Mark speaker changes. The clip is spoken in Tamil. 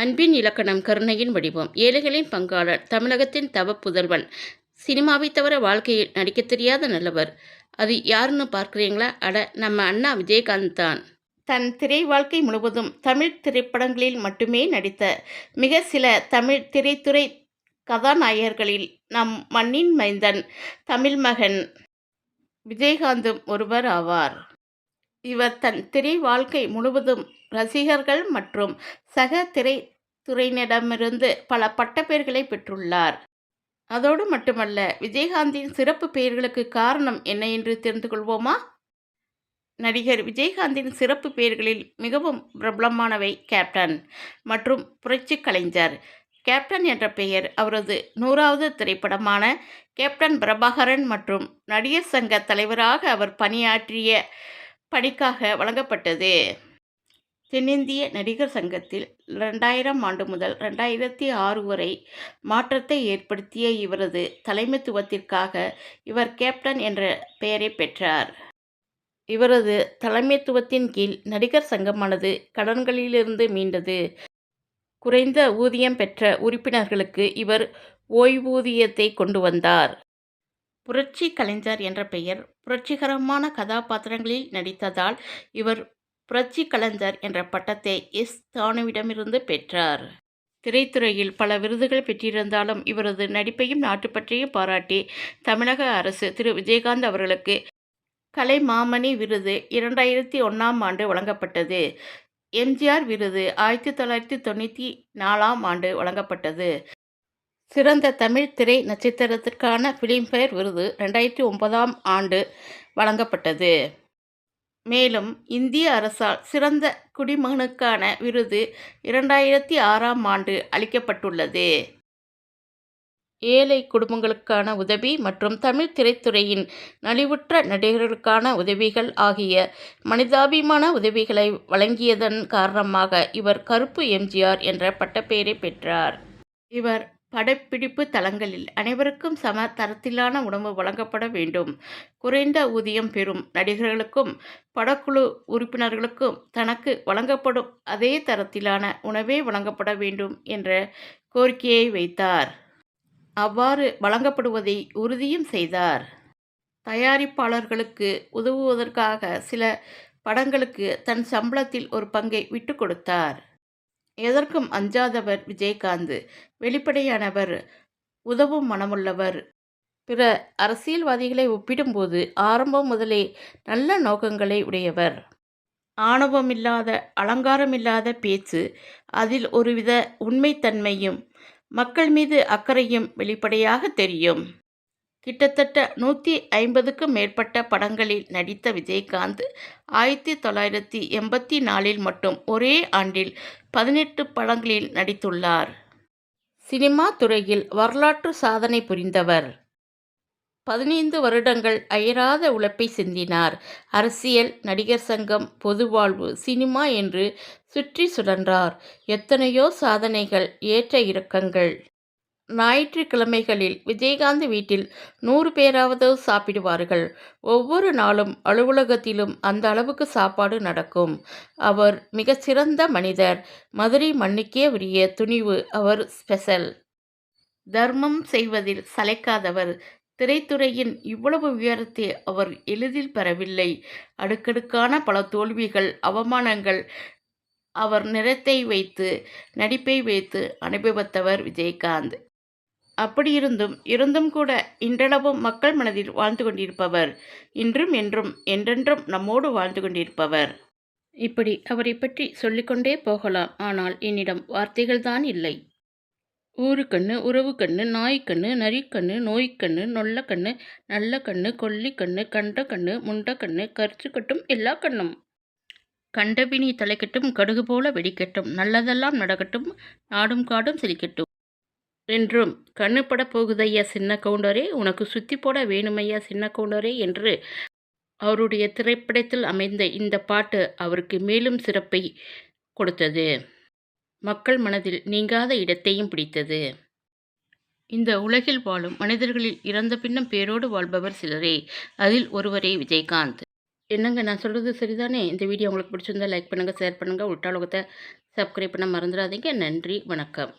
Speaker 1: அன்பின் இலக்கணம் கருணையின் வடிவம். ஏழைகளின் பங்காளர். தமிழகத்தின் தவப் புதல்வன். சினிமாவை தவிர வாழ்க்கையில் நடிக்கத் தெரியாத நல்லவர். அது யாருன்னு பார்க்குறீங்களா? அட, நம்ம அண்ணா விஜயகாந்த் தான். தன் திரை வாழ்க்கை முழுவதும் தமிழ் திரைப்படங்களில் மட்டுமே நடித்த மிக சில தமிழ் திரைத்துறை கதாநாயகர்களில் நம் மண்ணின் மைந்தன், தமிழ் மகன் விஜயகாந்தும் ஒருவர் ஆவார். இவர் தன் திரை வாழ்க்கை முழுவதும் ரசிகர்கள் மற்றும் சக திரைத்துறையினரிடமிருந்து பல பட்டப்பெயர்களை பெற்றுள்ளார். அதோடு மட்டுமல்ல, விஜயகாந்தின் சிறப்பு பெயர்களுக்கு காரணம் என்ன என்று தெரிந்து கொள்வோமா? நடிகர் விஜயகாந்தின் சிறப்பு பெயர்களில் மிகவும் பிரபலமானவை கேப்டன் மற்றும் புரட்சி கலைஞர். கேப்டன் என்ற பெயர் அவரது 100வது திரைப்படமான கேப்டன் பிரபாகரன் மற்றும் நடிகர் சங்க தலைவராக அவர் பணியாற்றிய பணிக்காக வழங்கப்பட்டது. தென்னிந்திய நடிகர் சங்கத்தில் 2000 ஆண்டு முதல் 2006 வரை மாற்றத்தை ஏற்படுத்திய இவரது தலைமைத்துவத்திற்காக இவர் கேப்டன் என்ற பெயரை பெற்றார். இவரது தலைமைத்துவத்தின் கீழ் நடிகர் சங்கமானது கடன்களிலிருந்து மீண்டது. குறைந்த ஊதியம் பெற்ற உறுப்பினர்களுக்கு இவர் ஓய்வூதியத்தை கொண்டு வந்தார். புரட்சி கலைஞர் என்ற பெயர் புரட்சிகரமான கதாபாத்திரங்களில் நடித்ததால் இவர் புரட்சி கலைஞர் என்ற பட்டத்தை எஸ். தானுவிடமிருந்து பெற்றார். திரைத்துறையில் பல விருதுகள் பெற்றிருந்தாலும் இவரது நடிப்பையும் நாட்டுப்பற்றையும் பாராட்டி தமிழக அரசு திரு விஜயகாந்த் அவர்களுக்கு கலைமாமணி விருது 2001ஆம் ஆண்டு வழங்கப்பட்டது. எம்ஜிஆர் விருது 1994ஆம் ஆண்டு வழங்கப்பட்டது. சிறந்த தமிழ் திரை நட்சத்திரத்திற்கான பிலிம்பேர் விருது 2009ஆம் ஆண்டு வழங்கப்பட்டது. மேலும் இந்திய அரசால் சிறந்த குடிமகனுக்கான விருது 2006ஆம் ஆண்டு அளிக்கப்பட்டுள்ளது. ஏழை குடும்பங்களுக்கான உதவி மற்றும் தமிழ் திரைத்துறையின் நலிவுற்ற நடிகர்களுக்கான உதவிகள் ஆகிய மனிதாபிமான உதவிகளை வழங்கியதன் காரணமாக இவர் கருப்பு எம்ஜிஆர் என்ற பட்டப்பெயரை பெற்றார். இவர் படப்பிடிப்பு தளங்களில் அனைவருக்கும் சம தரத்திலான உணவு வழங்கப்பட வேண்டும், குறைந்த ஊதியம் பெறும் நடிகர்களுக்கும் படக்குழு உறுப்பினர்களுக்கும் தனக்கு வழங்கப்படும் அதே தரத்திலான உணவே வழங்கப்பட வேண்டும் என்ற கோரிக்கையை வைத்தார். அவ்வாறு வழங்கப்படுவதை உறுதியும் செய்தார். தயாரிப்பாளர்களுக்கு உதவுவதற்காக சில படங்களுக்கு தன் சம்பளத்தில் ஒரு பங்கை விட்டு கொடுத்தார். எதற்கும் அஞ்சாதவர் விஜயகாந்த். வெளிப்படையானவர், உதவும் மனமுள்ளவர். பிற அரசியல்வாதிகளை ஒப்பிடும்போது ஆரம்பம் முதலே நல்ல நோக்கங்களை உடையவர். ஆணவமில்லாத, அலங்காரமில்லாத பேச்சு, அதில் ஒருவித உண்மைத்தன்மையும் மக்கள் மீது அக்கறையும் வெளிப்படையாக தெரியும். கிட்டத்தட்ட 150க்கும் மேற்பட்ட படங்களில் நடித்த விஜயகாந்த் 1984இல் மட்டும் ஒரே ஆண்டில் 18 படங்களில் நடித்துள்ளார். சினிமா துறையில் வரலாற்று சாதனை புரிந்தவர். 15 வருடங்கள் அயராத உழைப்பை சிந்தினார். அரசியல், நடிகர் சங்கம், பொதுவாழ்வு, சினிமா என்று சுற்றி சுழன்றார். எத்தனையோ சாதனைகள், ஏற்ற இறக்கங்கள். ஞாயிற்றுக்கிழமைகளில் விஜயகாந்த் வீட்டில் 100 பேராவது சாப்பிடுவார்கள். ஒவ்வொரு நாளும் அலுவலகத்திலும் அந்த அளவுக்கு சாப்பாடு நடக்கும். அவர் மிகச்சிறந்த மனிதர். மதுரை மண்ணுக்கே உரிய துணிவு அவர் ஸ்பெஷல். தர்மம் செய்வதில் சளைக்காதவர். திரைத்துறையின் இவ்வளவு உயரத்தை அவர் எளிதில் பெறவில்லை. அடுக்கடுக்கான பல தோல்விகள், அவமானங்கள் அவர் நிறத்தை வைத்து, நடிப்பை வைத்து அனுபவித்தவர் விஜயகாந்த். அப்படியிருந்தும் கூட இன்றளவும் மக்கள் மனதில் வாழ்ந்து கொண்டிருப்பவர். இன்றும் என்றும் என்றென்றும் நம்மோடு வாழ்ந்து கொண்டிருப்பவர். இப்படி அவரை பற்றி சொல்லிக்கொண்டே போகலாம். ஆனால் என்னிடம் வார்த்தைகள்தான் இல்லை. ஊருக்கண்ணு, உறவுக்கண்ணு, நாய்க்கண்ணு, நரிக்கண்ணு, நோய்க்கண்ணு, நொல்லக்கண்ணு, நல்ல கண்ணு, கொல்லிக்கண்ணு, கண்ட கண்ணு, முண்ட கண்ணு, கரிச்சு கட்டும் எல்லா கண்ணும். கண்டபினி தலைக்கட்டும், கடுகு போல வெடிக்கட்டும், நல்லதெல்லாம் நடக்கட்டும், நாடும் காடும் செழிக்கட்டும் என்றும், கண்ணு பட போகுதையா சின்ன கவுண்டரே, உனக்கு சுத்தி போட வேணுமையா சின்ன கவுண்டரே என்று அவருடைய திரைப்படத்தில் அமைந்த இந்த பாட்டு அவருக்கு மேலும் சிறப்பை கொடுத்தது. மக்கள் மனதில் நீங்காத இடத்தையும் பிடித்தது. இந்த உலகில் வாழும் மனிதர்களில் இறந்த பின்னும் பேரோடு வாழ்பவர் சிலரே. அதில் ஒருவரே விஜயகாந்த். என்னங்க நான் சொல்றது சரிதானே? இந்த வீடியோ உங்களுக்கு பிடிச்சிருந்தா லைக் பண்ணுங்க, ஷேர் பண்ணுங்க. உள்டாலோகத்த சப்ஸ்கிரைப் பண்ண மறந்துடாதீங்க. நன்றி, வணக்கம்.